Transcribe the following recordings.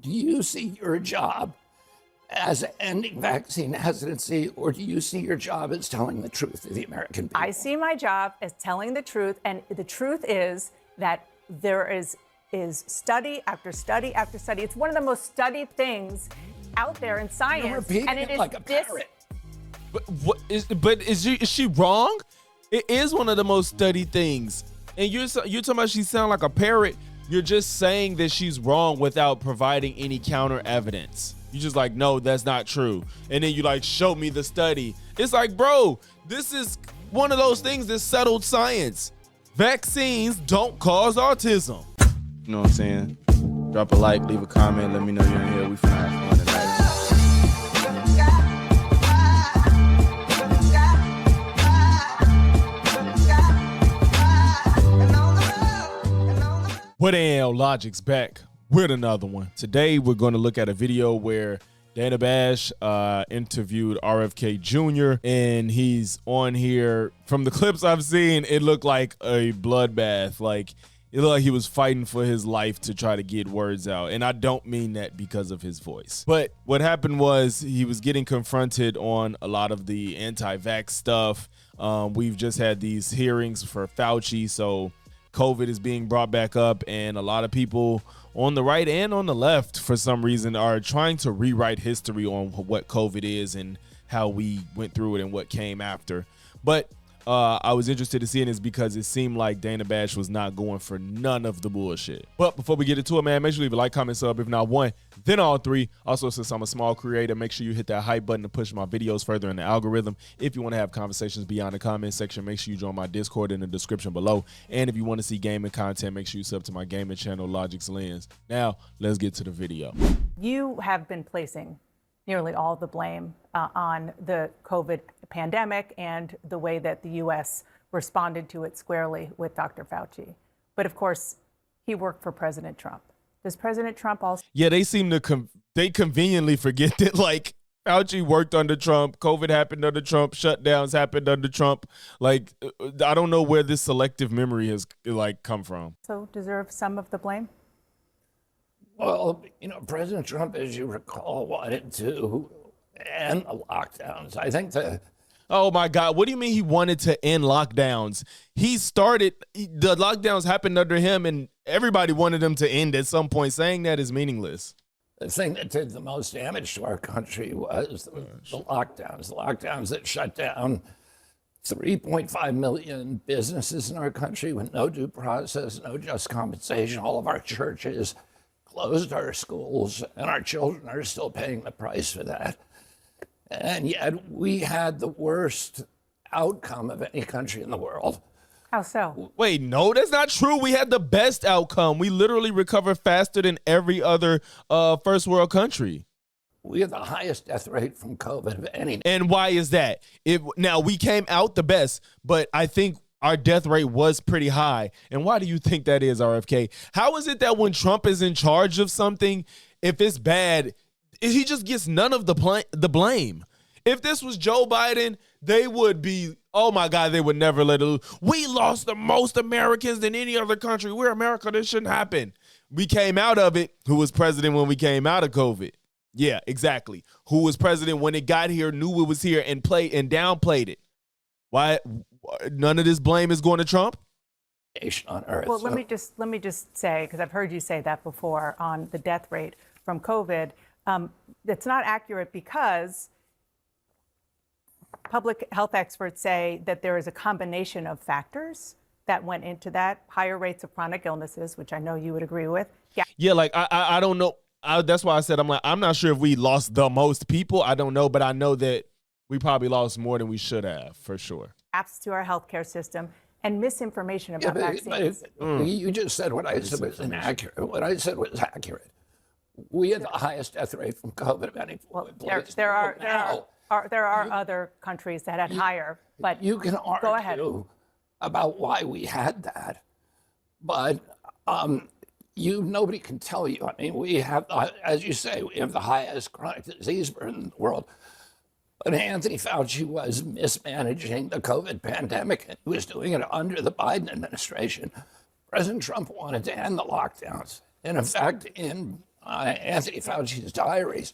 Do you see your job as ending vaccine hesitancy, or do you see your job as telling the truth to the American people? I see my job as telling the truth, and the truth is that there is study after study after study. It's one of the most studied things out there in science. You're repeating and it is like a parrot. But is she wrong? It is one of the most studied things. And you're talking about she sound like a parrot. You're just saying that she's wrong without providing any counter evidence. You just like, no, that's not true. And then you like, show me the study. It's like, bro, this is one of those things that's settled science. Vaccines don't cause autism. You know what I'm saying? Drop a like, leave a comment, let me know you're in here. We finna have fun tonight. What the Logic's back with another one. Today we're going to look at a video where Dana Bash interviewed RFK Jr. and he's on here. From the clips I've seen, it looked like a bloodbath. Like it looked like he was fighting for his life to try to get words out. And I don't mean that because of his voice. But what happened was he was getting confronted on a lot of the anti-vax stuff. We've just had these hearings for Fauci, so COVID is being brought back up, and a lot of people on the right and on the left, for some reason, are trying to rewrite history on what COVID is and how we went through it and what came after. But I was interested to see this because it seemed like Dana Bash was not going for none of the bullshit. But before we get into it, man, make sure you leave a like, comment, sub, if not one, then all three. Also, since I'm a small creator, make sure you hit that hype button to push my videos further in the algorithm. If you want to have conversations beyond the comment section, make sure you join my Discord in the description below. And if you want to see gaming content, make sure you sub to my gaming channel, Logic's Lens. Now, let's get to the video. You have been placing nearly all the blame on the COVID pandemic and the way that the U.S. responded to it squarely with Dr. Fauci. But of course, he worked for President Trump. Does President Trump also? Yeah, they seem to they conveniently forget that, like, Fauci worked under Trump, COVID happened under Trump, shutdowns happened under Trump. Like, I don't know where this selective memory has, like, come from. So deserve some of the blame? Well, you know, President Trump, as you recall, wanted to end the lockdowns. I think Oh my God, what do you mean he wanted to end lockdowns? The lockdowns happened under him and everybody wanted them to end at some point. Saying that is meaningless. the thing that did the most damage to our country was the lockdowns that shut down 3.5 million businesses in our country with no due process, no just compensation. All of our churches closed our schools, and our children are still paying the price for that. And yet we had the worst outcome of any country in the world. How so? Wait, no, that's not true. We had the best outcome. We literally recovered faster than every other first world country. We had the highest death rate from COVID of any. And why is that? Now, we came out the best, but I think our death rate was pretty high. And why do you think that is, RFK? How is it that when Trump is in charge of something, if it's bad, he just gets none of the blame? If this was Joe Biden, they would be, oh my God, they would never let it. We lost the most Americans than any other country. We're America. This shouldn't happen. We came out of it. Who was president when we came out of COVID? Yeah, exactly. Who was president when it got here, knew it was here, and downplayed it? Why none of this blame is going to Trump? On Earth. Well, let me just say, because I've heard you say that before on the death rate from COVID. That's not accurate because public health experts say that there is a combination of factors that went into that. Higher rates of chronic illnesses, which I know you would agree with. Yeah, like I don't know. That's why I said I'm not sure if we lost the most people. I don't know, but I know that we probably lost more than we should have, for sure. Apps to our healthcare system and misinformation about vaccines. You just said what I said was inaccurate. What I said was accurate. We had the highest death rate from COVID of any place. There are other countries that had higher, but you can go ahead. argue about why we had that, but nobody can tell you. I mean, we have, as you say, we have the highest chronic disease burden in the world. But Anthony Fauci was mismanaging the COVID pandemic, and he was doing it under the Biden administration. President Trump wanted to end the lockdowns. And in fact, in Anthony Fauci's diaries,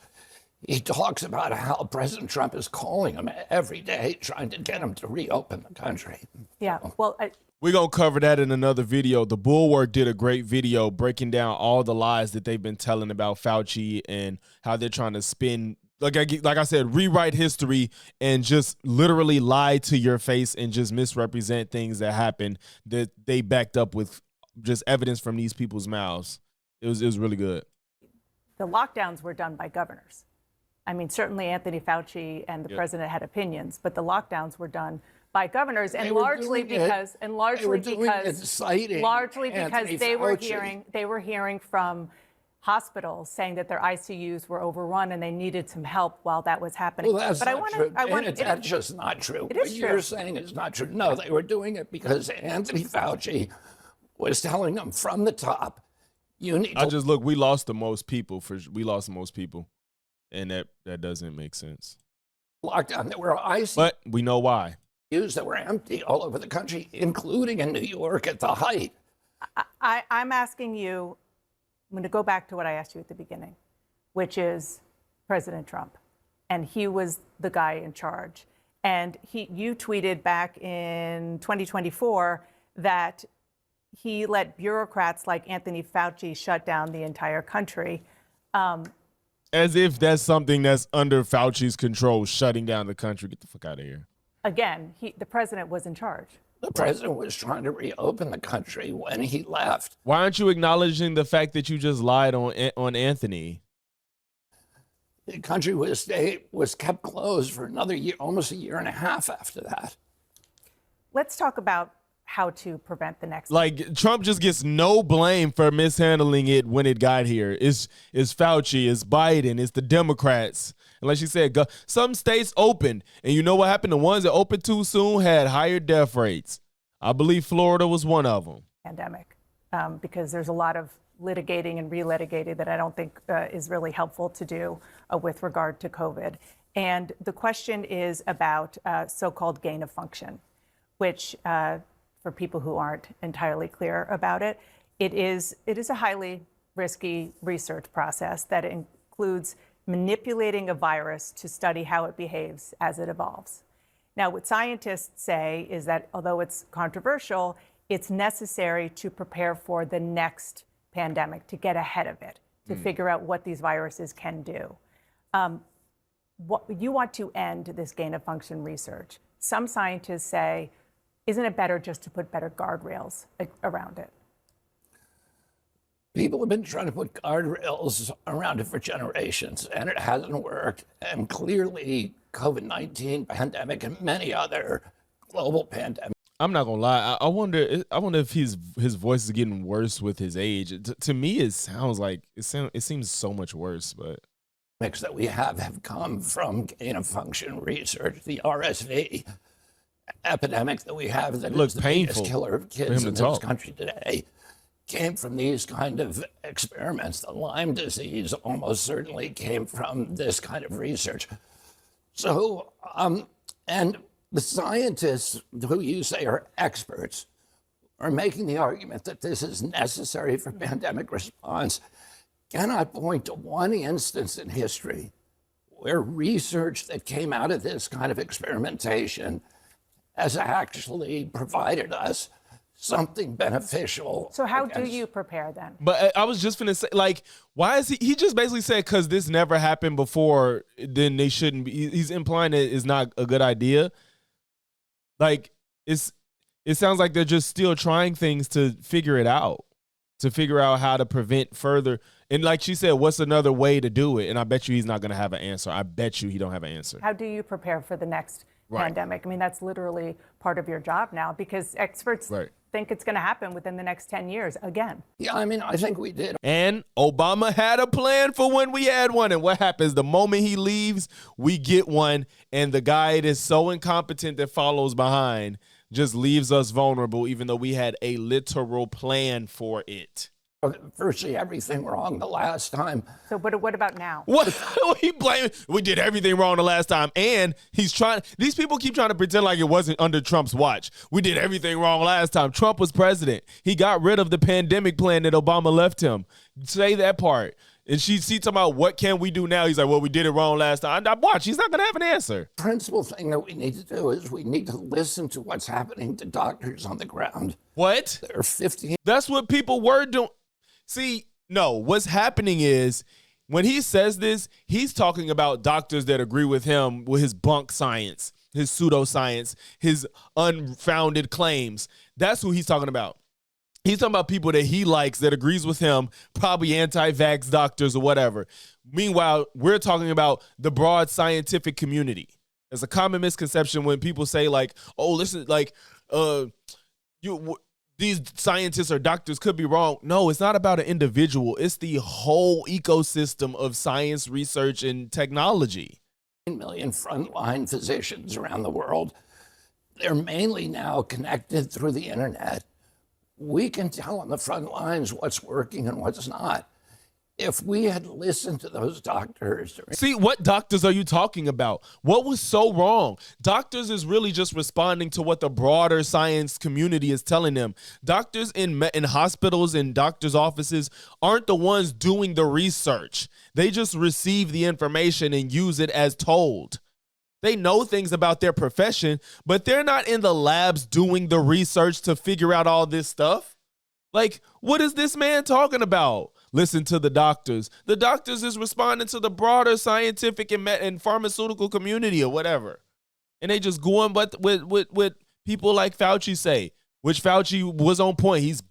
he talks about how President Trump is calling him every day, trying to get him to reopen the country. Yeah, well, We're going to cover that in another video. The Bulwark did a great video breaking down all the lies that they've been telling about Fauci and how they're trying to spin, like I said, rewrite history and just literally lie to your face and just misrepresent things that happened that they backed up with just evidence from these people's mouths. It was really good. the lockdowns were done by governors. I mean, certainly Anthony Fauci and the president had opinions, but the lockdowns were done by governors, and largely because they were hearing from hospitals saying that their ICUs were overrun and they needed some help while that was happening. Well, that's not true. That's just not true. It is what true. You're saying is not true. No, they were doing it because Anthony Fauci was telling them from the top, you need to look, we lost the most people and that doesn't make sense. lockdown. There were ICUs But we know why. that were empty all over the country, including in New York at the height. I'm asking you, I'm going to go back to what I asked you at the beginning, which is President Trump. And he was the guy in charge. And you tweeted back in 2024 that he let bureaucrats like Anthony Fauci shut down the entire country. As if that's something that's under Fauci's control, shutting down the country. Get the fuck out of here. Again, the president was in charge. The president was trying to reopen the country when he left. Why aren't you acknowledging the fact that you just lied on Anthony? The country was kept closed for another year, almost a year and a half after that. Let's talk about how to prevent the next. Like, Trump just gets no blame for mishandling it when it got here. It's Fauci, it's Biden, it's the Democrats. And like she said, some states opened, and you know what happened? The ones that opened too soon had higher death rates. I believe Florida was one of them. Pandemic, because there's a lot of litigating and relitigating that I don't think is really helpful to do with regard to COVID. And the question is about so-called gain of function, which for people who aren't entirely clear about it, it is a highly risky research process that includes manipulating a virus to study how it behaves as it evolves. Now, what scientists say is that although it's controversial, it's necessary to prepare for the next pandemic, to get ahead of it, to figure out what these viruses can do. You want to end this gain of function research. Some scientists say, isn't it better just to put better guardrails around it? People have been trying to put guardrails around it for generations, and it hasn't worked. And clearly, COVID-19 pandemic and many other global pandemics. I'm not gonna lie. I wonder if his voice is getting worse with his age. To me, it sounds like it seems so much worse. But that we have come from gain of function research. The RSV epidemic that we have that is the biggest killer of kids in this country today came from these kind of experiments. The Lyme disease almost certainly came from this kind of research. So, and the scientists who you say are experts are making the argument that this is necessary for pandemic response, cannot point to one instance in history where research that came out of this kind of experimentation has actually provided us something beneficial. So how do you prepare then? But I was just gonna say, like, why is he just basically said because this never happened before, then they shouldn't be. He's implying it is not a good idea. Like, it sounds like they're just still trying things to figure it out, to figure out how to prevent further. And like she said, what's another way to do it? And I bet you he's not gonna have an answer. I bet you he don't have an answer. How do you prepare for the next pandemic? I mean, that's literally part of your job now because experts think it's going to happen within the next 10 years again. Yeah, I mean, I think we did. And Obama had a plan for when we had one. And what happens? The moment he leaves, we get one. And the guy that is so incompetent that follows behind just leaves us vulnerable, even though we had a literal plan for it. Virtually everything wrong the last time. So what about now? What? He blamed. We did everything wrong the last time. And these people keep trying to pretend like it wasn't under Trump's watch. We did everything wrong last time. Trump was president. He got rid of the pandemic plan that Obama left him. Say that part. And she talking about what can we do now? He's like, well, we did it wrong last time. I watch. He's not going to have an answer. Principal thing that we need to do is we need to listen to what's happening to doctors on the ground. What? There are 15. That's what people were doing. See, no, what's happening is when he says this, he's talking about doctors that agree with him with his bunk science, his pseudoscience, his unfounded claims. That's who he's talking about. He's talking about people that he likes, that agrees with him, probably anti-vax doctors or whatever. Meanwhile, we're talking about the broad scientific community. There's a common misconception when people say like, oh, listen, like, these scientists or doctors could be wrong. No, it's not about an individual. It's the whole ecosystem of science, research, and technology. Million frontline physicians around the world. They're mainly now connected through the internet. We can tell on the front lines what's working and what's not. If we had listened to those doctors. See, what doctors are you talking about? What was so wrong? Doctors is really just responding to what the broader science community is telling them. Doctors in hospitals and doctors' offices aren't the ones doing the research. They just receive the information and use it as told. They know things about their profession, but they're not in the labs doing the research to figure out all this stuff. Like, what is this man talking about? Listen to the doctors. The doctors is responding to the broader scientific and pharmaceutical community or whatever. And they just going with people like Fauci say, which Fauci was on point. He's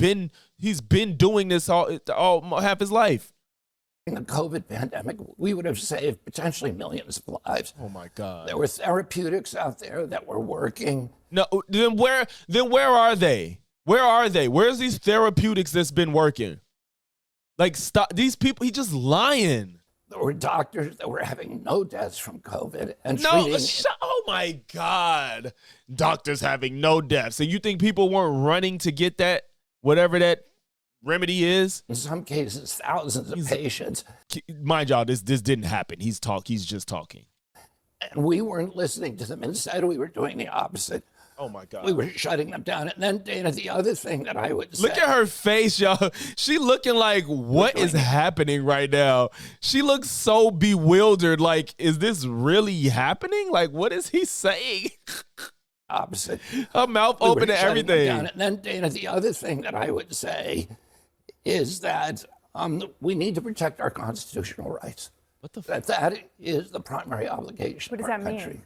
been doing this all half his life. In the COVID pandemic, we would have saved potentially millions of lives. Oh my God. There were therapeutics out there that were working. No, then where are they? Where are they? Where's these therapeutics that's been working? Like, stop these people. He's just lying. There were doctors that were having no deaths from COVID and No, oh my God. Doctors having no deaths. And you think people weren't running to get that, whatever that remedy is? In some cases, thousands of patients. Mind y'all, this didn't happen. He's just talking. And we weren't listening to them. Instead, we were doing the opposite. Oh my God. We were shutting them down. And then, Dana, the other thing that I would say. Look at her face, y'all. She looking like, what is happening right now? She looks so bewildered. Like, is this really happening? Like, what is he saying? Opposite. Her mouth open to everything. And then, Dana, the other thing that I would say is that we need to protect our constitutional rights. What the that is the primary obligation What does of our that country. mean?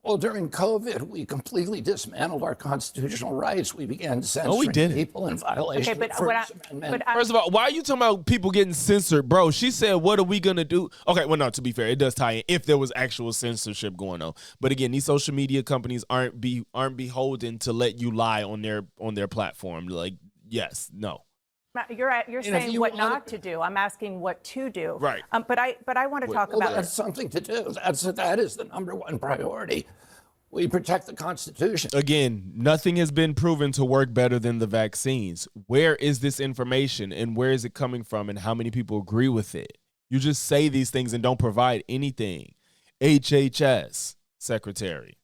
Well, during COVID, we completely dismantled our constitutional rights. We began censoring didn't. people in violation Okay, but of the what First Amendment. First of all, why are you talking about people getting censored? Bro, she said, what are we going to do? Okay, well, no, to be fair, it does tie in if there was actual censorship going on. But again, these social media companies aren't beholden to let you lie on their platform. Like, yes, no. You're saying what not to do. I'm asking what to do. Right. But I want to talk about that's something to do. That is the number one priority. We protect the Constitution. Again, nothing has been proven to work better than the vaccines. Where is this information and where is it coming from and how many people agree with it? You just say these things and don't provide anything. HHS secretary.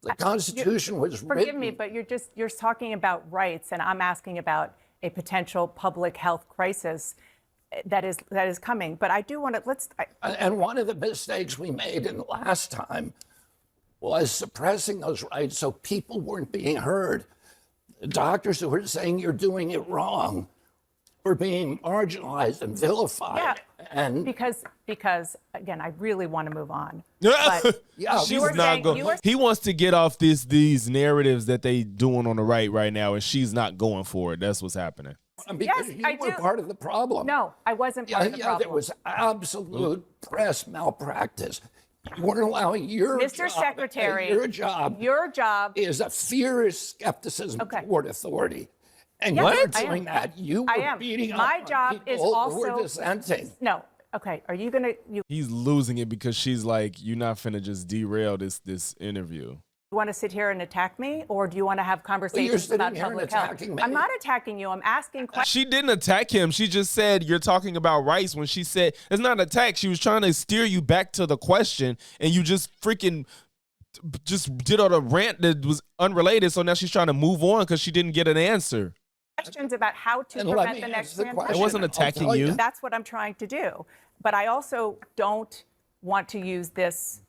The Constitution was written. Forgive me, but you're talking about rights, and I'm asking about a potential public health crisis that is coming. But I do want to And one of the mistakes we made in the last time was suppressing those rights so people weren't being heard. The doctors who were saying you're doing it wrong were being marginalized and vilified. Yeah, and because again, I really want to move on. But yeah, she's not going. He wants to get off these narratives that they doing on the right now, and she's not going for it. That's what's happening. Because Yes, you I were do. part of the problem. No, I wasn't part of the problem. There was absolute press malpractice. You weren't allowing your Mr. job, Secretary, your job is a fierce skepticism toward authority. And Yes, you're I am. doing that. You I were am. beating My up job on is people who were also- dissenting. No. Okay. Are you gonna He's losing it because she's like, you're not finna just derail this interview. want to sit here and attack me, or do you want to have conversations sitting about here and public health? attacking me. I'm not attacking you. I'm asking questions. She didn't attack him. She just said you're talking about rights when she said it's not an attack. She was trying to steer you back to the question, and you just freaking just did all the rant that was unrelated. So now she's trying to move on because she didn't get an answer. questions about how to And let prevent me the ask next the pandemic. question. It wasn't I'll attacking tell you. That's what I'm trying to do. But I also don't want to use this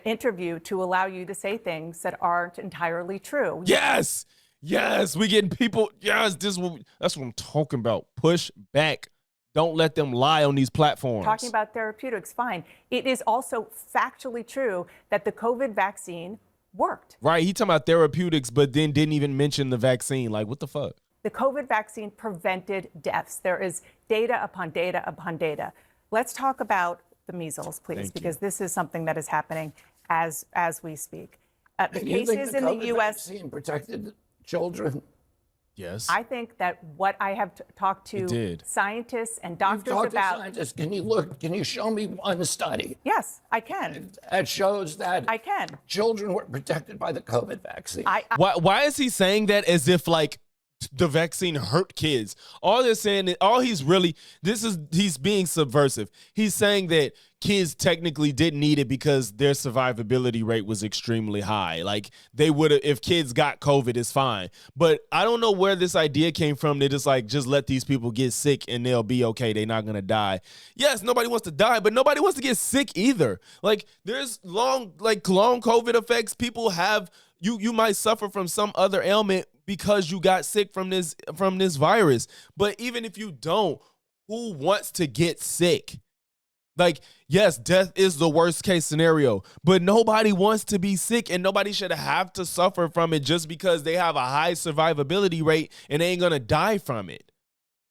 interview to allow you to say things that aren't entirely true. Yes, yes, we getting people. Yes, that's what I'm talking about. Push back. Don't let them lie on these platforms. Talking about therapeutics, fine. It is also factually true that the COVID vaccine worked. Right, he talking about therapeutics, but then didn't even mention the vaccine. Like, what the fuck? The COVID vaccine prevented deaths. There is data upon data upon data. Let's talk about the measles, please, because this is something that is happening as we speak. The You think cases the in the COVID U.S. vaccine protected children? Yes. I think that what I have talked to did. scientists and You've doctors talked to about. scientists. Can you show me one study Yes, I can. that shows that I can. children were protected by the COVID vaccine? Why is he saying that as if like the vaccine hurt kids? All they're saying, he's being subversive. He's saying that kids technically didn't need it because their survivability rate was extremely high. Like they would have, if kids got COVID, it's fine. But I don't know where this idea came from. They just let these people get sick and they'll be okay. They're not gonna die. Yes, nobody wants to die, but nobody wants to get sick either. Like there's long COVID effects. People have, you might suffer from some other ailment because you got sick from this virus. But even if you don't, who wants to get sick? Like, yes, death is the worst case scenario, but nobody wants to be sick and nobody should have to suffer from it just because they have a high survivability rate and they ain't gonna die from it.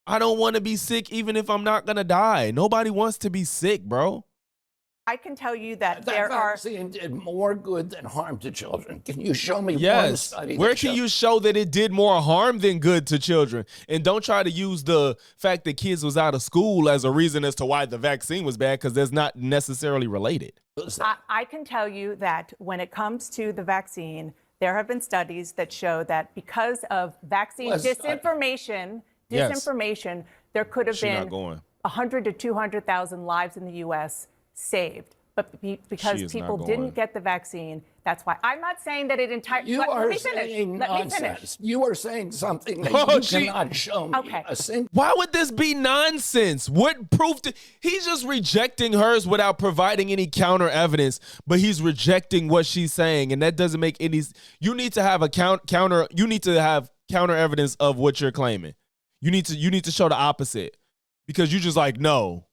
I don't want to be sick even if I'm not gonna die. Nobody wants to be sick, bro. I can tell you that That there are. vaccine did more good than harm to children. Can you show me one Yes. study? Where that can shows- you show that it did more harm than good to children? And don't try to use the fact that kids was out of school as a reason as to why the vaccine was bad, because that's not necessarily related. I can tell you that when it comes to the vaccine, there have been studies that show that because of vaccine Let's- disinformation, Yes. there could have She not been going. 100 to 200,000 lives in the U.S. saved. But because She is people not didn't going. get the vaccine, that's why. I'm not saying that it entirely. You let are me finish. saying Let me nonsense. finish. You are saying something that Oh, you she- cannot show me. Okay. A single Why would this be nonsense? What proof? He's just rejecting hers without providing any counter evidence, but he's rejecting what she's saying, and that doesn't make any. You need to have a counter. You need to have counter evidence of what you're claiming. You need to show the opposite, because you just like no.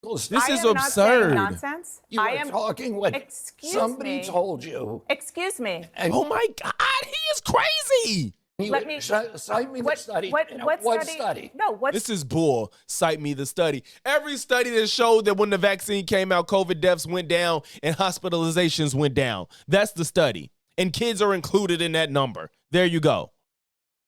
This I is am not saying absurd. nonsense. You I are am talking what Excuse somebody me. told you. Excuse me. And Oh my God, he is crazy. you Let me- cite me the study. What study? study? No, what This is bull. Cite me the study. Every study that showed that when the vaccine came out, COVID deaths went down and hospitalizations went down. That's the study. And kids are included in that number. There you go.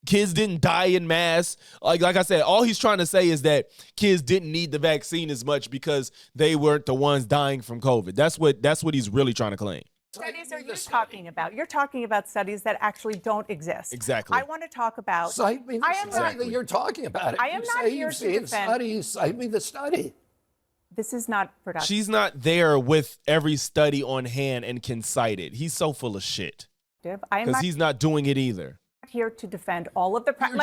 Kids didn't die in mass. Like I said, all he's trying to say is that kids didn't need the vaccine as much because they weren't the ones dying from COVID. That's what he's really trying to claim. studies are you talking about? You're talking about studies that actually don't exist. Exactly. I want to talk about. Cite me the I am study not. that you're talking about. I am you not say here you've to seen defend- studies. Cite me the study. This is not productive. She's not there with every study on hand and can cite it. He's so full of shit I am because not he's not doing it either. here to defend all of the. Let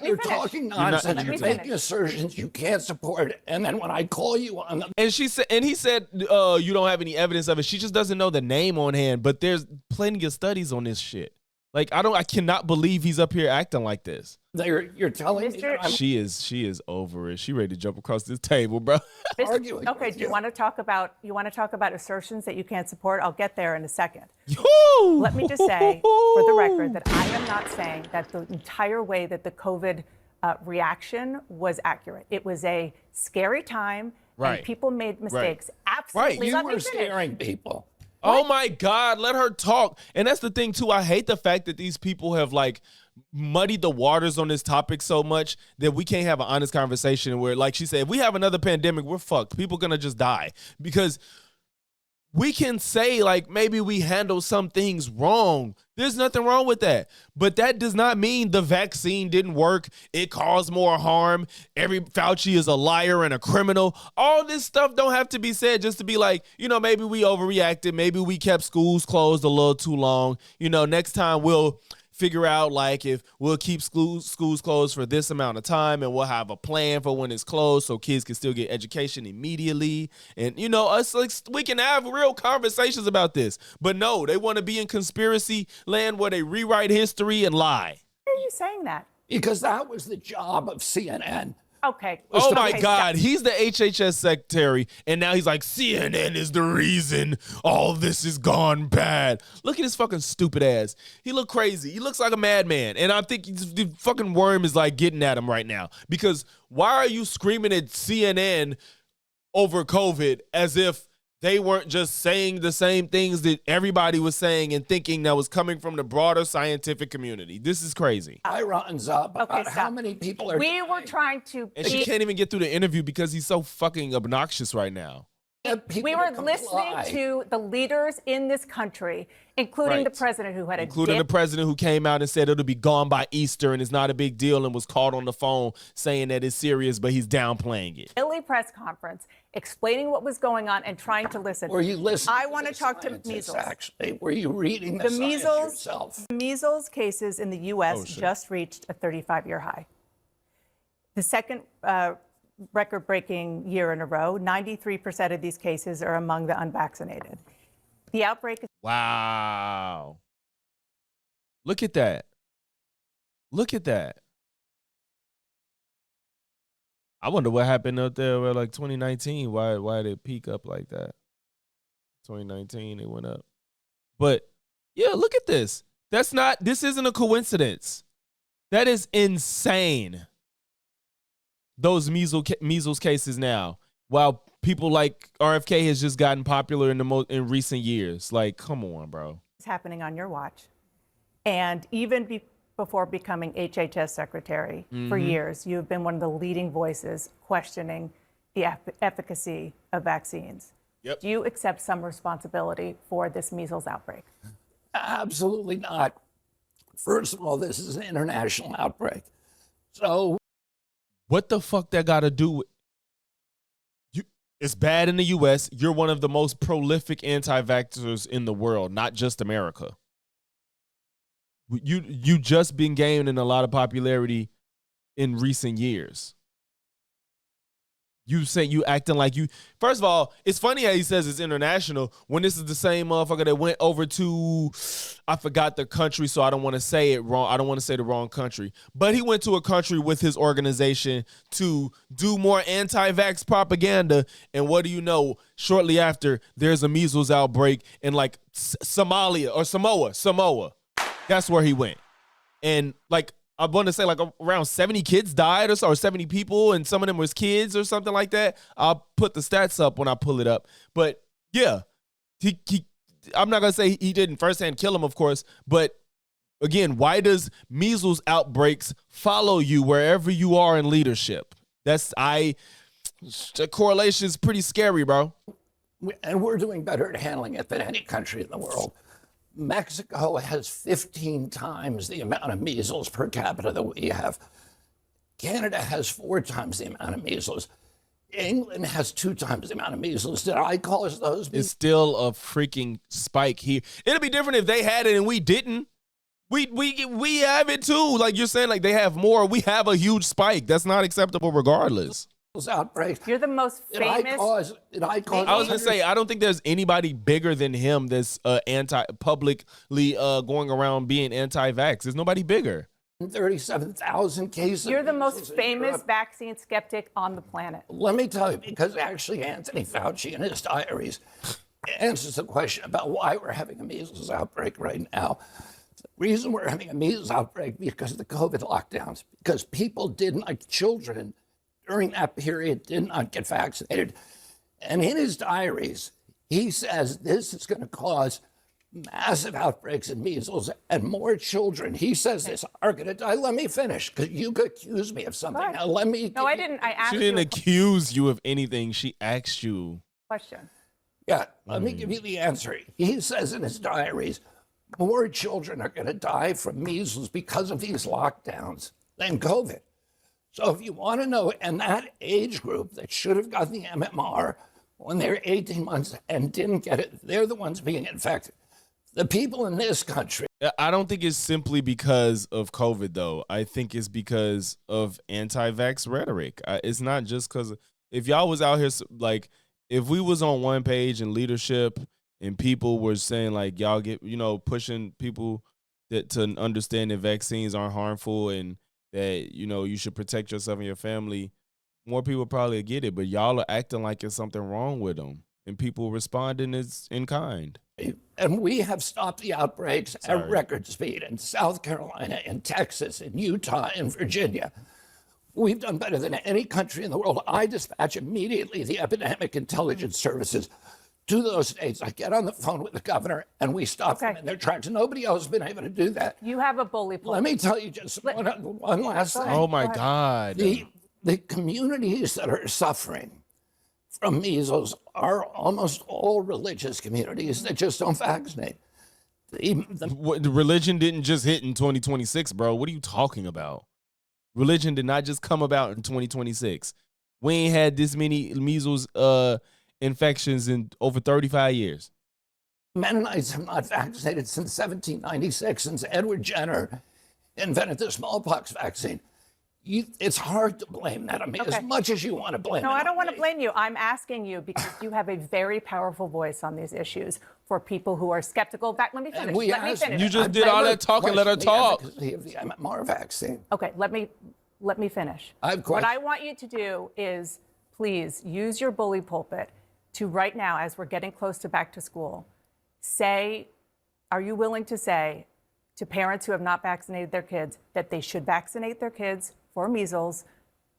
me You're finish. talking not- nonsense. Let You're me making finish. assertions you can't support. And then when I call you on them, And she said, and he said, you don't have any evidence of it. She just doesn't know the name on hand. But there's plenty of studies on this shit. Like I cannot believe he's up here acting like this. you're telling me that I'm She is over it. She ready to jump across this table, bro. arguing. Okay, with do you want to talk about assertions that you can't support? I'll get there in a second. Woo! Let me just say, for the record, that I am not saying that the entire way that the COVID reaction was accurate. It was a scary time, Right. and people made mistakes. Absolutely. You Let me were finish. scaring people. Oh my God, let her talk. And that's the thing too. I hate the fact that these people have like muddied the waters on this topic so much that we can't have an honest conversation where, like she said, if we have another pandemic, we're fucked. People gonna just die. Because we can say like maybe we handle some things wrong. There's nothing wrong with that. But that does not mean the vaccine didn't work. It caused more harm. Every Fauci is a liar and a criminal. All this stuff don't have to be said just to be like, maybe we overreacted. Maybe we kept schools closed a little too long. Next time we'll figure out like if we'll keep schools closed for this amount of time and we'll have a plan for when it's closed so kids can still get education immediately. And, you know, us like we can have real conversations about this. But no, they want to be in conspiracy land where they rewrite history and lie. Why are you saying that? Because that was the job of CNN. Okay. Oh my Okay, God, he's the HHS secretary, and now he's like, CNN is the reason all this has gone bad. Look at his fucking stupid ass. He look crazy. He looks like a madman, and I think the fucking worm is like getting at him right now. Because why are you screaming at CNN over COVID as if they weren't just saying the same things that everybody was saying and thinking that was coming from the broader scientific community? This is crazy. I runs up about how many people are We dying. were trying to. And she can't even get through the interview because he's so fucking obnoxious right now. We were listening to the leaders in this country, including the president who had including the president who came out and said it'll be gone by Easter and it's not a big deal and was called on the phone saying that it's serious, but he's downplaying it. daily press conference explaining what was going on and trying to listen. Were you listening? I want to talk to measles. Actually, were you reading the science yourself? The measles cases in the U.S. just reached a 35-year high. The second record-breaking year in a row. 93% of these cases are among the unvaccinated. The outbreak is... Wow. Look at that. Look at that. I wonder what happened up there where like 2019. Why did it peak up like that? 2019, it went up. But yeah, look at this. This isn't a coincidence. That is insane. Those measles cases now, while people like RFK has just gotten popular in recent years. Like, come on, bro. It's happening on your watch. And even before becoming HHS secretary for years, you've been one of the leading voices questioning the efficacy of vaccines. Yep. Do you accept some responsibility for this measles outbreak? Absolutely not. First of all, this is an international outbreak. So what the fuck that got to do with you? It's bad in the U.S. You're one of the most prolific anti-vaxxers in the world, not just America. You just been gaining a lot of popularity in recent years. You acting like you. First of all, it's funny how he says it's international when this is the same motherfucker that went over to, I forgot the country, so I don't want to say it wrong. I don't want to say the wrong country. But he went to a country with his organization to do more anti-vax propaganda. And what do you know? Shortly after, there's a measles outbreak in like Somalia or Samoa. That's where he went. And like, I want to say like around 70 kids died or 70 people, and some of them was kids or something like that. I'll put the stats up when I pull it up. But yeah, I'm not going to say he didn't firsthand kill him, of course. But again, why does measles outbreaks follow you wherever you are in leadership? The correlation is pretty scary, bro. And we're doing better at handling it than any country in the world. Mexico has 15 times the amount of measles per capita that we have. Canada has 4 times the amount of measles. England has 2 times the amount of measles. Did I cause those? It's still a freaking spike here. It'll be different if they had it and we didn't. We have it too. Like you're saying, like they have more. We have a huge spike. That's not acceptable regardless. Outbreak. You're the most famous. Did I cause I was gonna say, I don't think there's anybody bigger than him that's publicly going around being anti-vax. There's nobody bigger. 37,000 cases. You're the most famous vaccine skeptic on the planet. Let me tell you, because actually Anthony Fauci in his diaries answers the question about why we're having a measles outbreak right now. The reason we're having a measles outbreak because of the COVID lockdowns, because people didn't, like children, during that period did not get vaccinated. And in his diaries, he says this is going to cause massive outbreaks in measles and more children, he says this, are going to die. Let me finish, because you could accuse me of something. Now, let me. No, I didn't. I asked you. She didn't accuse you of anything. She asked you. Question. Yeah, let me give you the answer. He says in his diaries, more children are going to die from measles because of these lockdowns than COVID. So if you want to know, and that age group that should have gotten the MMR when they were 18 months and didn't get it, they're the ones being infected. The people in this country. I don't think it's simply because of COVID, though. I think it's because of anti-vax rhetoric. It's not just because if y'all was out here, like, if we was on one page in leadership and people were saying, like, y'all get, pushing people to understand that vaccines aren't harmful and that, you should protect yourself and your family, more people probably get it. But y'all are acting like there's something wrong with them. And people responding is in kind. And we have stopped the outbreaks at record speed in South Carolina, in Texas, in Utah, in Virginia. We've done better than any country in the world. I dispatch immediately the epidemic intelligence services to those states. I get on the phone with the governor and we stop them in their tracks. Nobody else has been able to do that. You have a bully pulpit. Let me tell you just one last thing. Oh my God. The communities that are suffering from measles are almost all religious communities that just don't vaccinate. The religion didn't just hit in 2026, bro. What are you talking about? Religion did not just come about in 2026. We ain't had this many measles infections in over 35 years. Mennonites have not vaccinated since 1796, since Edward Jenner invented the smallpox vaccine. It's hard to blame that on me as much as you want to blame it. No, I don't want to blame you. I'm asking you because you have a very powerful voice on these issues for people who are skeptical. Let me finish. Let me finish. You just did all that talking. Let her talk. The MMR vaccine. Okay, let me finish. What I want you to do is please use your bully pulpit to right now, as we're getting close to back to school, are you willing to say to parents who have not vaccinated their kids that they should vaccinate their kids for measles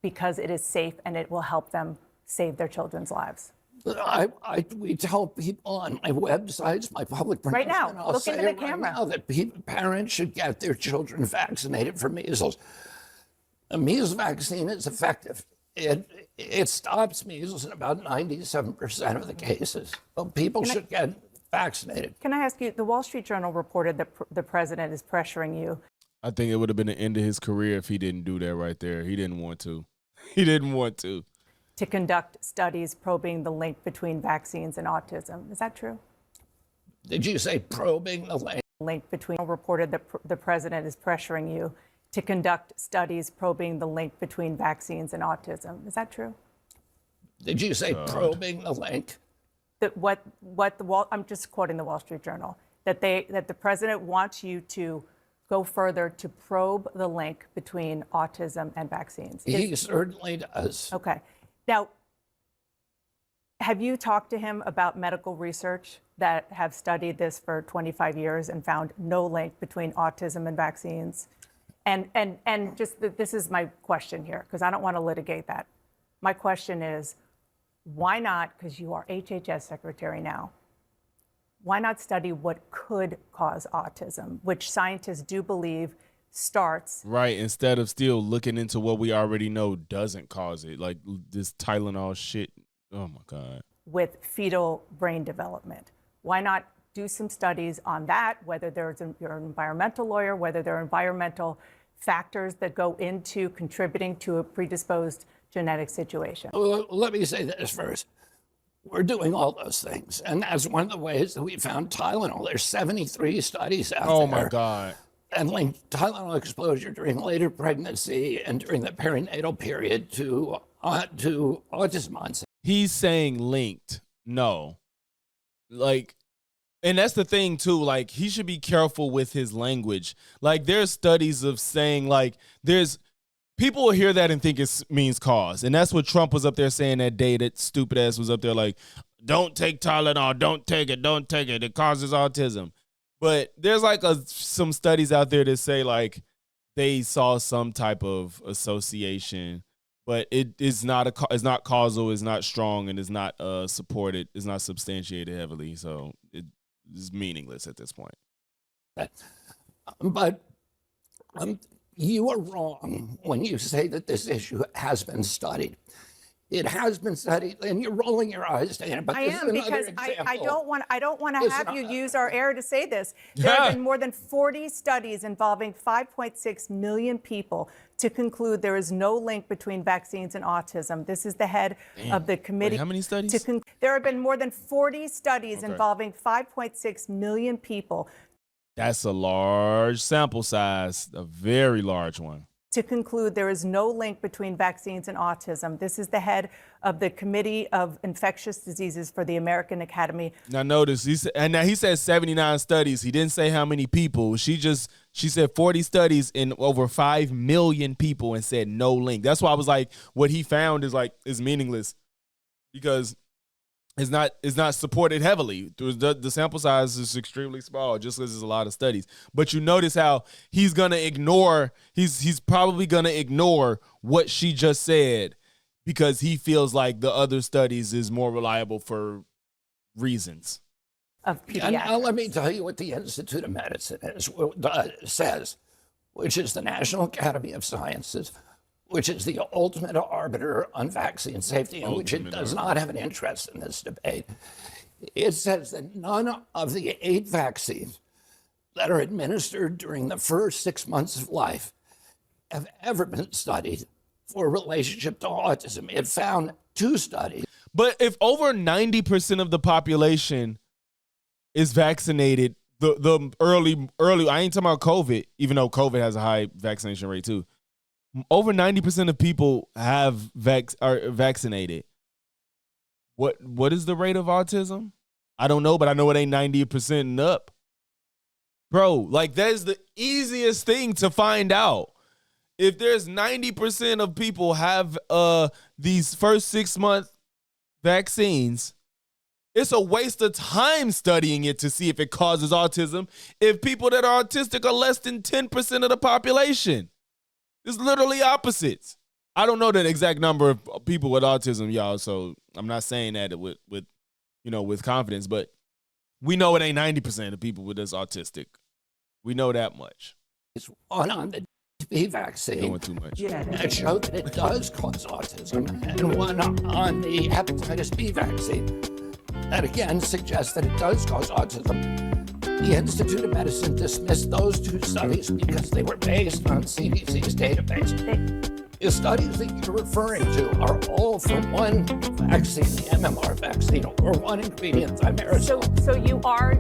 because it is safe and it will help them save their children's lives? We tell people on my websites, my public right now, I'll look say into the right camera now that parents should get their children vaccinated for measles. A measles vaccine is effective. It stops measles in about 97% of the cases. Well, people should get vaccinated. Can I ask you, the Wall Street Journal reported that the president is pressuring you. I think it would have been the end of his career if he didn't do that right there. He didn't want to. He didn't want to. To conduct studies probing the link between vaccines and autism. Is that true? Did you say probing the link? Link between, reported that the president is pressuring you to conduct studies probing the link between vaccines and autism. Is that true? Did you say probing the link? I'm just quoting the Wall Street Journal, that the president wants you to go further to probe the link between autism and vaccines. He certainly does. Okay. Now, have you talked to him about medical research that have studied this for 25 years and found no link between autism and vaccines? And just this is my question here, because I don't want to litigate that. My question is, why not, because you are HHS secretary now, why not study what could cause autism, which scientists do believe starts. Right, instead of still looking into what we already know doesn't cause it, like this Tylenol shit. Oh my God. With fetal brain development. Why not do some studies on that, whether you're an environmental lawyer, whether there are environmental factors that go into contributing to a predisposed genetic situation? Well, let me say this first. We're doing all those things. And that's one of the ways that we found Tylenol. There's 73 studies out there. Oh my God. And linked Tylenol exposure during later pregnancy and during the perinatal period to autism onset. He's saying linked. No. Like, and that's the thing too, like he should be careful with his language. Like there's studies of saying like people will hear that and think it means cause. And that's what Trump was up there saying that day, that stupid ass was up there like, don't take Tylenol, don't take it, it causes autism. But there's like some studies out there that say like they saw some type of association, but it's not causal, it's not strong, and it's not supported, it's not substantiated heavily. So it is meaningless at this point. But you are wrong when you say that this issue has been studied. It has been studied, and you're rolling your eyes, Dana. But I am, because I don't want to have you use our air to say this. There have been more than 40 studies involving 5.6 million people to conclude there is no link between vaccines and autism. This is the head of the committee. Wait, how many studies? There have been more than 40 studies involving 5.6 million people. That's a large sample size, a very large one. To conclude, there is no link between vaccines and autism. This is the head of the Committee of Infectious Diseases for the American Academy. Now notice, he said 79 studies. He didn't say how many people. She said 40 studies in over 5 million people and said no link. That's why I was like, what he found is meaningless because it's not supported heavily. The sample size is extremely small, just because there's a lot of studies. But you notice how he's probably gonna ignore what she just said because he feels like the other studies is more reliable for reasons. Of pediatrics. And now let me tell you what the Institute of Medicine says, which is the National Academy of Sciences, which is the ultimate arbiter on vaccine safety, and which it does not have an interest in this debate. It says that none of the 8 vaccines that are administered during the first 6 months of life have ever been studied for a relationship to autism. It found 2 studies. But if over 90% of the population is vaccinated, the early, I ain't talking about COVID, even though COVID has a high vaccination rate too. Over 90% of people are vaccinated. What is the rate of autism? I don't know, but I know it ain't 90% and up. Bro, like that is the easiest thing to find out. If there's 90% of people have these first 6 month vaccines, it's a waste of time studying it to see if it causes autism if people that are autistic are less than 10% of the population. It's literally opposites. I don't know the exact number of people with autism, y'all, so I'm not saying that with confidence, but we know it ain't 90% of people with this autistic. We know that much. It's one on the B vaccine. Going too much. That showed that it does cause autism, and one on the hepatitis B vaccine that again suggests that it does cause autism. The Institute of Medicine dismissed those 2 studies because they were based on CDC's database. The studies that you're referring to are all from one vaccine, the MMR vaccine, or one ingredient, thimerosal. So you are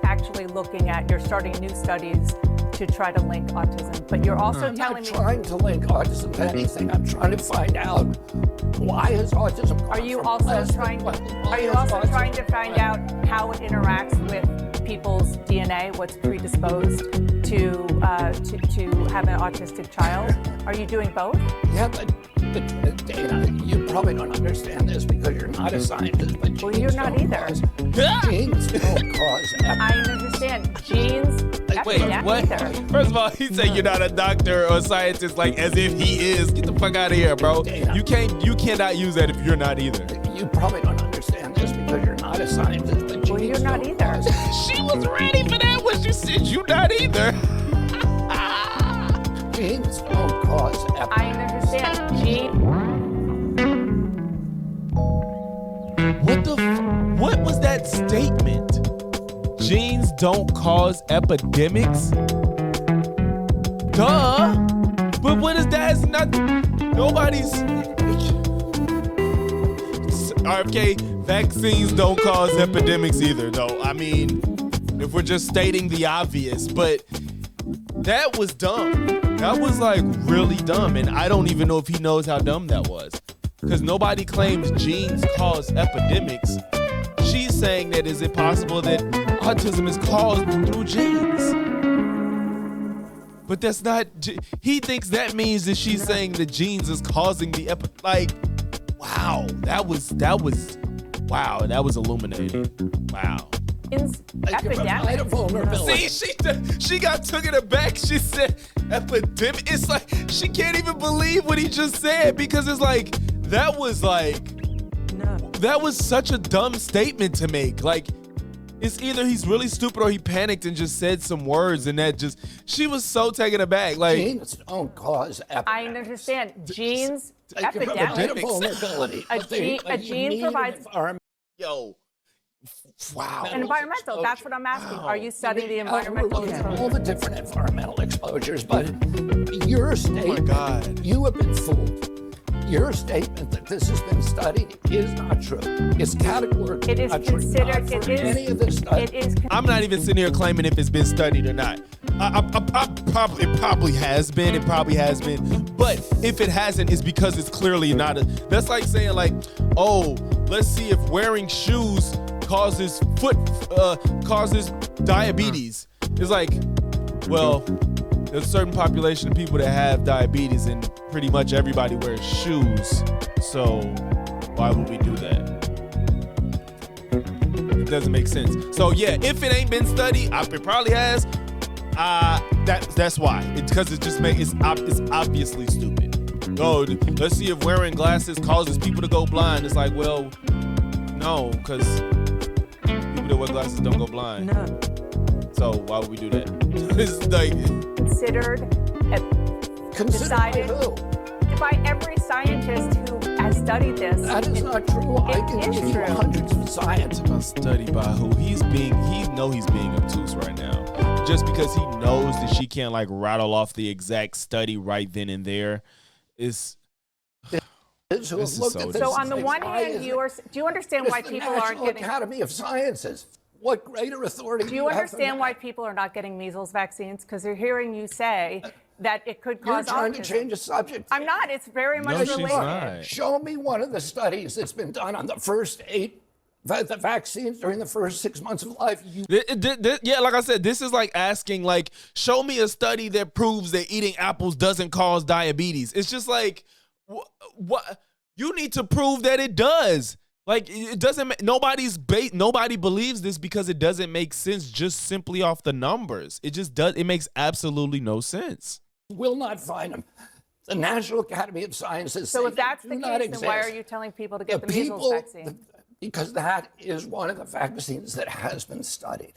actually looking at, you're starting new studies to try to link autism, but you're also telling me— I'm not trying to link autism to anything. I'm trying to find out why is autism. Are you also trying to find out how it interacts with people's DNA, what's predisposed to have an autistic child? Are you doing both? Yeah, but Dana, you probably don't understand this because you're not a scientist. But well, you're not either. Genes don't cause. I understand. Genes. Wait, what? Either. First of all, he said you're not a doctor or a scientist, like as if he is. Get the fuck out of here, bro. Dana, You cannot use that if you're not either. You probably don't understand this because you're not a scientist. But well, you're not either. She was ready for that when she said you're not either. Genes don't cause. I understand. What was that statement? Genes don't cause epidemics? Duh. But what is that? It's not. Nobody's. RFK, vaccines don't cause epidemics either, though. I mean, if we're just stating the obvious, but that was dumb. That was like really dumb, and I don't even know if he knows how dumb that was. Because nobody claims genes cause epidemics. She's saying that is it possible that autism is caused through genes? But that's not, he thinks that means that she's saying that genes is causing the wow, that was illuminating. Wow. Epidemic. See, she got took it aback. She said epidemic. It's like she can't even believe what he just said because it's like that was such a dumb statement to make. Like it's either he's really stupid or he panicked and just said some words and that just she was so taken aback. Like genes don't cause epidemics. I understand. Genes, epidemics. Vulnerability. A gene provides. Yo. Wow. Environmental, that's what I'm asking. Are you studying the environmental exposure? All the different environmental exposures, but your state, oh my God. You have been fooled. Your statement that this has been studied is not true. It's categorically It is not true. considered. Not for It is. any of this study. It is. I'm not even sitting here claiming if it's been studied or not. It probably has been. It probably has been. But if it hasn't, it's because it's clearly not. That's like saying like, oh, let's see if wearing shoes causes diabetes. It's like, well, there's a certain population of people that have diabetes, and pretty much everybody wears shoes. So why would we do that? It doesn't make sense. So yeah, if it ain't been studied, it probably has. That's why. Because it's obviously stupid. Oh, let's see if wearing glasses causes people to go blind. It's like, well, no, because people that wear glasses don't go blind. No. So why would we do that? It's like Considered. Decided by who? by every scientist who has studied this. That is not true. I can is give you true. hundreds of scientists. study by who? He's being obtuse right now. Just because he knows that she can't like rattle off the exact study right then and there is. Who have is looked so at this So and on the say, one why hand, isn't you are. Do you understand why it's the people aren't National getting? Academy of Sciences. What greater authority Do you have than understand that? why people are not getting measles vaccines? Because they're hearing you say that it could You're cause trying autism. to change the subject. I'm not. It's very much No, she's related. not. Show me one of the studies that's been done on the first 8 the vaccines during the first 6 months of life. Yeah, like I said, this is like asking, like, show me a study that proves that eating apples doesn't cause diabetes. It's just like, what? You need to prove that it does. Like, it doesn't. Nobody believes this because it doesn't make sense just simply off the numbers. It just does. It makes absolutely no sense. Will not find them. The National Academy of Sciences. So say if that's they the do not case, then why are exist. you telling people to get the measles vaccine? Because that is one of the vaccines that has been studied.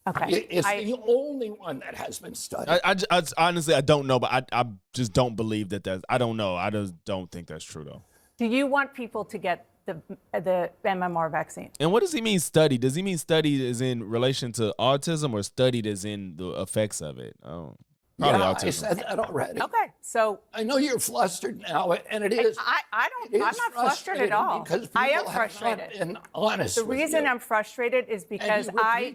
Okay. It's the only one that has been studied. I honestly, I don't know, but I just don't believe that. I don't know. I just don't think that's true though. Do you want people to get the MMR vaccine? And what does he mean studied? Does he mean studied as in relation to autism or studied as in the effects of it? Oh, probably yeah, autism. I said that already. Okay. So I know you're flustered now, and it is. I'm not frustrated at all. Because I am people have not frustrated. been honest The with reason you. I'm frustrated is because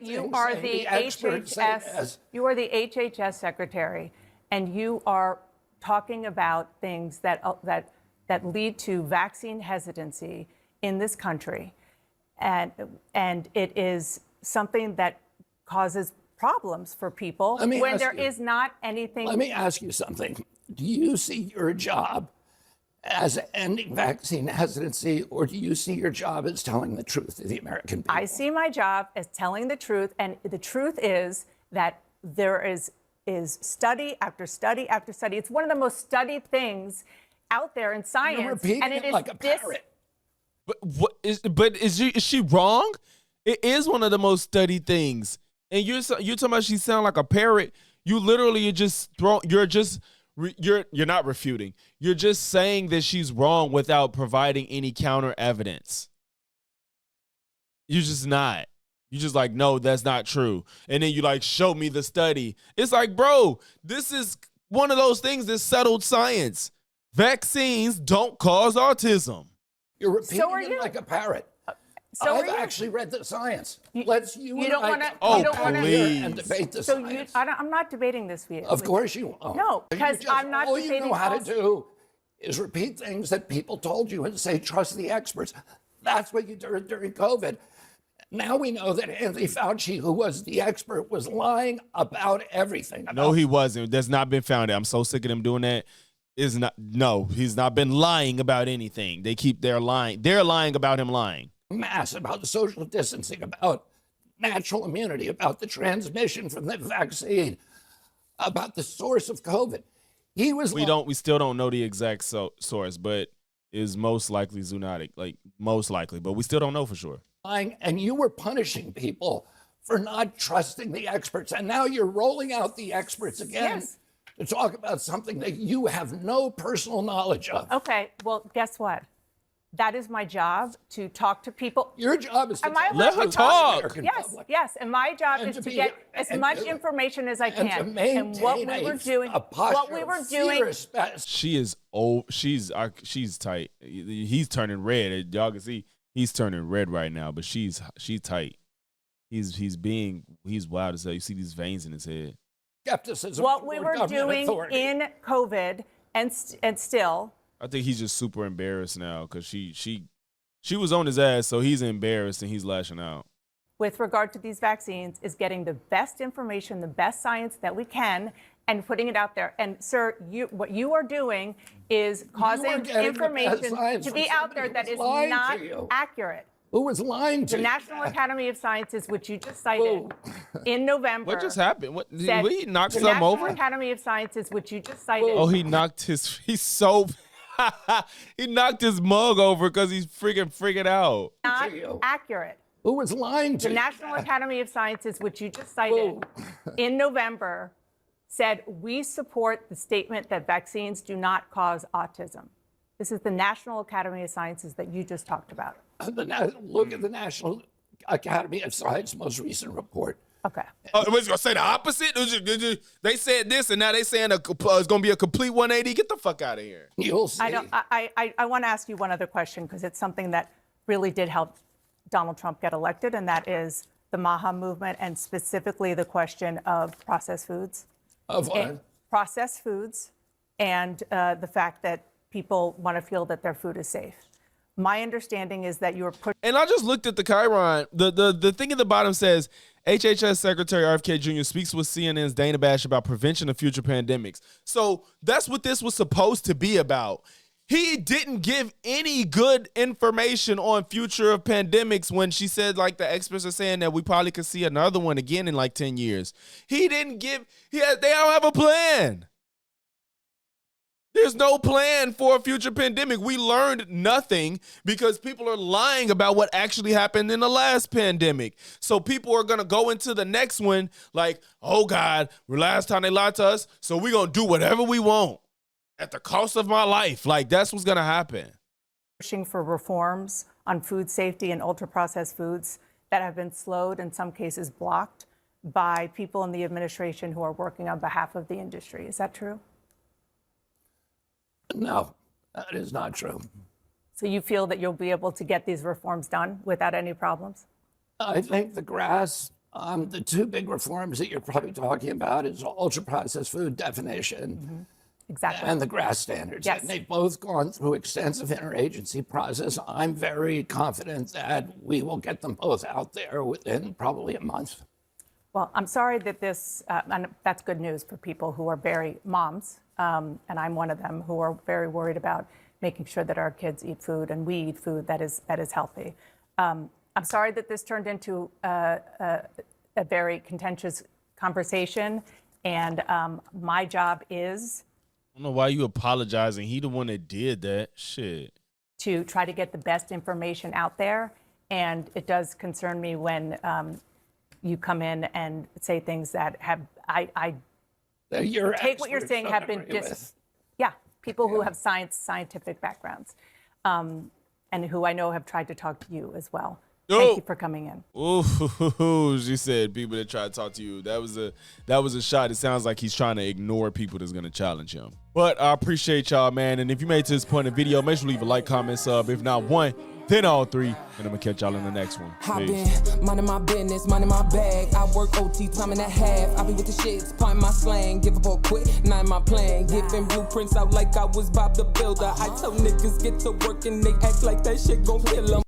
you are the HHS, you are the HHS secretary, and you are talking about things that lead to vaccine hesitancy in this country, and it is something that causes problems for people when there is not anything. Let me ask you something. Do you see your job as ending vaccine hesitancy, or do you see your job as telling the truth to the American people? I see my job as telling the truth, and the truth is that there is study after study after study. It's one of the most studied things out there in science, You're repeating and it is like a parrot. But is she wrong? It is one of the most studied things. And you're talking about she sound like a parrot. You literally you're not refuting. You're just saying that she's wrong without providing any counter evidence. You're just not. You just like, no, that's not true. And then you like, show me the study. It's like, bro, this is one of those things that's settled science. Vaccines don't cause autism. You're repeating So are it you. like a parrot. So are I've you. actually read the science. You you don't wanna- Oh, you don't wanna- please. and debate the So science. I'm not debating this with you. Of course you won't. No, because I'm not all you debating know how to also- do is repeat things that people told you and say, trust the experts. That's what you did during COVID. Now we know that Anthony Fauci, who was the expert, was lying about everything. No, he wasn't. That's not been found. I'm so sick of them doing that. He's not been lying about anything. They're lying. They're lying about him lying. Mass about social distancing, about natural immunity, about the transmission from the vaccine, about the source of COVID. We still don't know the exact source, but is most likely zoonotic, like most likely, but we still don't know for sure. lying, and you were punishing people for not trusting the experts, and now you're rolling out the experts again Yes. to talk about something that you have no personal knowledge of. Okay, well, guess what? That is my job, to talk to people. Your job is to Am I tell Let the her talk. American Yes, public yes. And my job And is to to be- get as and much to- information as I and to can. And what we maintain were doing, a posture what we were of doing. fierce best. She is old. She's tight. He's turning red. Y'all can see he's turning red right now, but she's tight. He's wild as hell. You see these veins in his head. Skepticism What we toward were government doing authority. in COVID and still. I think he's just super embarrassed now because she was on his ass, so he's embarrassed and he's lashing out. With regard to these vaccines, is getting the best information, the best science that we can, and putting it out there. And sir, what you are doing is causing getting the best information science to from be out somebody there who that was is lying to not you. accurate. Who was lying to The you? National Academy of Sciences, which you just cited in November. What just happened? What said he knocked the something National over? Academy of Sciences, which you just cited. Oh, he knocked his. He's so. He knocked his mug over because he's freaking out. not to you. accurate. Who was lying to The you? National Academy of Sciences, which you just cited in November, said we support the statement that vaccines do not cause autism. This is the National Academy of Sciences that you just talked about. Look at the National Academy of Science most recent report. Okay. Oh, was you gonna say the opposite? They said this, and now they saying it's gonna be a complete 180. Get the fuck out of here. You'll see. I want to ask you one other question, because it's something that really did help Donald Trump get elected, and that is the MAHA movement, and specifically the question of processed foods. Of what? Processed foods, and the fact that people want to feel that their food is safe. My understanding is that you're pushing. And I just looked at the Chiron. The thing at the bottom says HHS Secretary RFK Jr. speaks with CNN's Dana Bash about prevention of future pandemics. So that's what this was supposed to be about. He didn't give any good information on future of pandemics when she said, like the experts are saying, that we probably could see another one again in like 10 years. He didn't give, they don't have a plan. There's no plan for a future pandemic. We learned nothing because people are lying about what actually happened in the last pandemic. So people are going to go into the next one like, oh God, last time they lied to us, so we're going to do whatever we want at the cost of my life. Like, that's what's going to happen. Pushing for reforms on food safety and ultra-processed foods that have been slowed, in some cases blocked, by people in the administration who are working on behalf of the industry. Is that true? No, that is not true. So you feel that you'll be able to get these reforms done without any problems? I think the the two big reforms that you're probably talking about is ultra-processed food definition Exactly. and the GRAS standards. Yes. And they've both gone through extensive interagency process. I'm very confident that we will get them both out there within probably a month. Well, I'm sorry that this, and that's good news for people who are very moms, and I'm one of them, who are very worried about making sure that our kids eat food and we eat food that is healthy. I'm sorry that this turned into a very contentious conversation, and my job is I don't know why you apologizing. He the one that did that. Shit. to try to get the best information out there, and it does concern me when you come in and say things that have Your take what you're experts saying don't have been agree with. yeah, people who have scientific backgrounds, and who I know have tried to talk to you as well. Thank you for coming in. Ooh, she said people that try to talk to you. That was a shot. It sounds like he's trying to ignore people that's gonna challenge him. But I appreciate y'all, man. And if you made it to this point in the video, make sure to leave a like, comment, sub. If not one, then all three. And I'm gonna catch y'all in the next one. Peace. Minding my business, minding my bag. I work OT time and a half. I be with the shits, part my slang. Give up or quit, not my plan. Giving blueprints out like I was Bob the Builder. I tell niggas get to work and they act like that shit gon' kill them.